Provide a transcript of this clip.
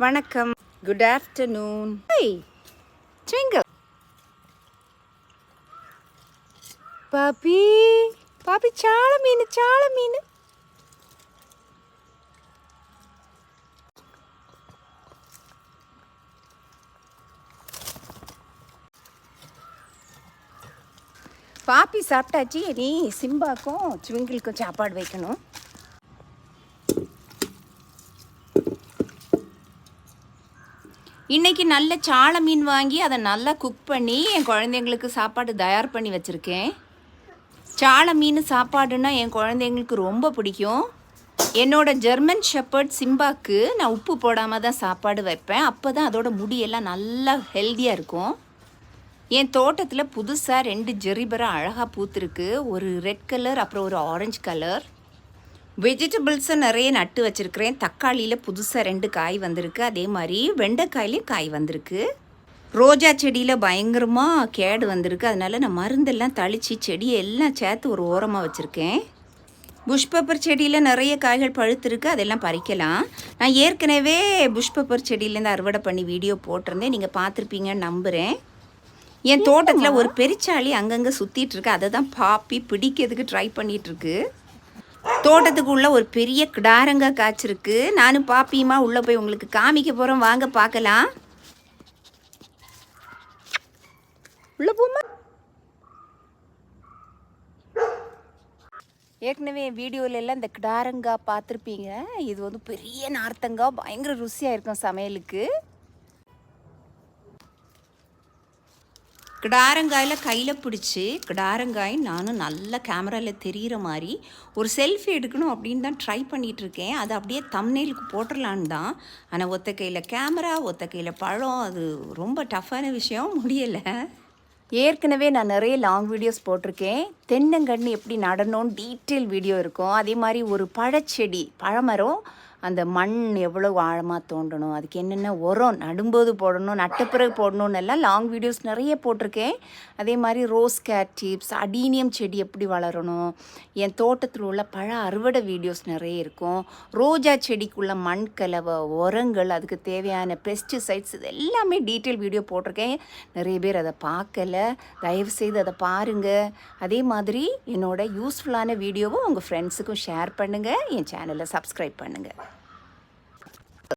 வணக்கம். Good afternoon. Hey Twinkle. பாப்பி பாப்பி சால மீன் சால மீன். பாப்பி சாப்பிட்டாச்சு. நீ சிம்பாக்கும் ட்விங்கிளுக்கும் சாப்பாடு வைக்கணும். இன்றைக்கி நல்ல சால மீன் வாங்கி அதை நல்லா குக் பண்ணி என் குழந்தைங்களுக்கு சாப்பாடு தயார் பண்ணி வச்சுருக்கேன். சால மீன் சாப்பாடுன்னா என் குழந்தைங்களுக்கு ரொம்ப பிடிக்கும். என்னோடய ஜெர்மன் ஷெப்பர்ட் சிம்பாக்கு நான் உப்பு போடாமல் தான் சாப்பாடு வைப்பேன். அப்போ தான் அதோட முடியெல்லாம் நல்லா ஹெல்த்தியாக இருக்கும். என் தோட்டத்தில் புதுசாக 2 ஜெரிபரா அழகாக பூத்துருக்கு. ஒரு ரெட் கலர், அப்புறம் ஒரு ஆரஞ்சு கலர். வெஜிடபிள்ஸை நிறைய நட்டு வச்சுருக்கிறேன். தக்காளியில் புதுசாக 2 காய் வந்திருக்கு. அதே மாதிரி வெண்டைக்காயிலையும் காய் வந்திருக்கு. ரோஜா செடியில் பயங்கரமாக கேடு வந்திருக்கு. அதனால் நான் மருந்தெல்லாம் தளித்து செடியை எல்லாம் சேர்த்து ஒரு ஓரமாக வச்சுருக்கேன். புஷ் பெப்பர் செடியில் நிறைய காய்கள் பழுத்துருக்கு. அதெல்லாம் பறிக்கலாம். நான் ஏற்கனவே புஷ் பெப்பர் செடியிலேருந்து அறுவடை பண்ணி வீடியோ போட்டிருந்தேன். நீங்கள் பார்த்துருப்பீங்கன்னு நம்புகிறேன். என் தோட்டத்தில் ஒரு பெருச்சாளி அங்கங்கே சுற்றிட்டுருக்கு. அதை தான் பாப்பி பிடிக்கிறதுக்கு ட்ரை பண்ணிகிட்ருக்கு. தோட்டத்துக்குள்ளே ஒரு பெரிய கிடாரங்காய் காய்ச்சிருக்கு. நானும் பாப்பியுமா உள்ளே போய் உங்களுக்கு காமிக்க போகிறோம். வாங்க பார்க்கலாம். உள்ளே போமா. ஏற்கனவே என் வீடியோவில் எல்லாம் இந்த கிடாரங்காய் பார்த்துருப்பீங்க. இது வந்து பெரிய நார்த்தங்காய், பயங்கர ருசியாக இருக்கும் சமையலுக்கு. கிடாரங்காயில் கையில் பிடிச்சி கிடாரங்காய் நானும் நல்ல கேமராவில் தெரிகிற மாதிரி ஒரு செல்ஃபி எடுக்கணும் அப்படின்னு தான் ட்ரை பண்ணிகிட்ருக்கேன். அது அப்படியே தம்ப்நெயிலுக்கு போட்டுடலான்னு தான். ஆனால் ஒத்த கையில் கேமரா, ஒத்த கையில் பழம், அது ரொம்ப டஃப்பான விஷயம், முடியலை. ஏற்கனவே நான் நிறைய லாங் வீடியோஸ் போட்டிருக்கேன். தென்னங்கன்று எப்படி நடணும்னு டீட்டெயில் வீடியோ இருக்கும். அதே மாதிரி ஒரு பழச்செடி, பழமரம், அந்த மண் எவ்வளோ ஆழமாக தோண்டணும், அதுக்கு என்னென்ன உரம் நடும்போது போடணும், நட்ட பிறகு போடணுன்னு எல்லாம் லாங் வீடியோஸ் நிறைய போட்டிருக்கேன். அதே மாதிரி ரோஸ் கேட் டிப்ஸ், அடீனியம் செடி எப்படி வளரணும், என் தோட்டத்தில் உள்ள பழ அறுவடை வீடியோஸ் நிறைய இருக்கும். ரோஜா செடிக்குள்ள மண் கலவை, உரங்கள், அதுக்கு தேவையான பெஸ்டிசைட்ஸ், இது எல்லாமே டீட்டெயில் வீடியோ போட்டிருக்கேன். நிறைய பேர் அதை பார்க்கல. தயவுசெய்து அதை பாருங்கள். அதே மாதிரி என்னோட யூஸ்ஃபுல்லான வீடியோவும் உங்கள் ஃப்ரெண்ட்ஸுக்கும் ஷேர் பண்ணுங்கள். என் சேனலை சப்ஸ்கிரைப் பண்ணுங்கள்.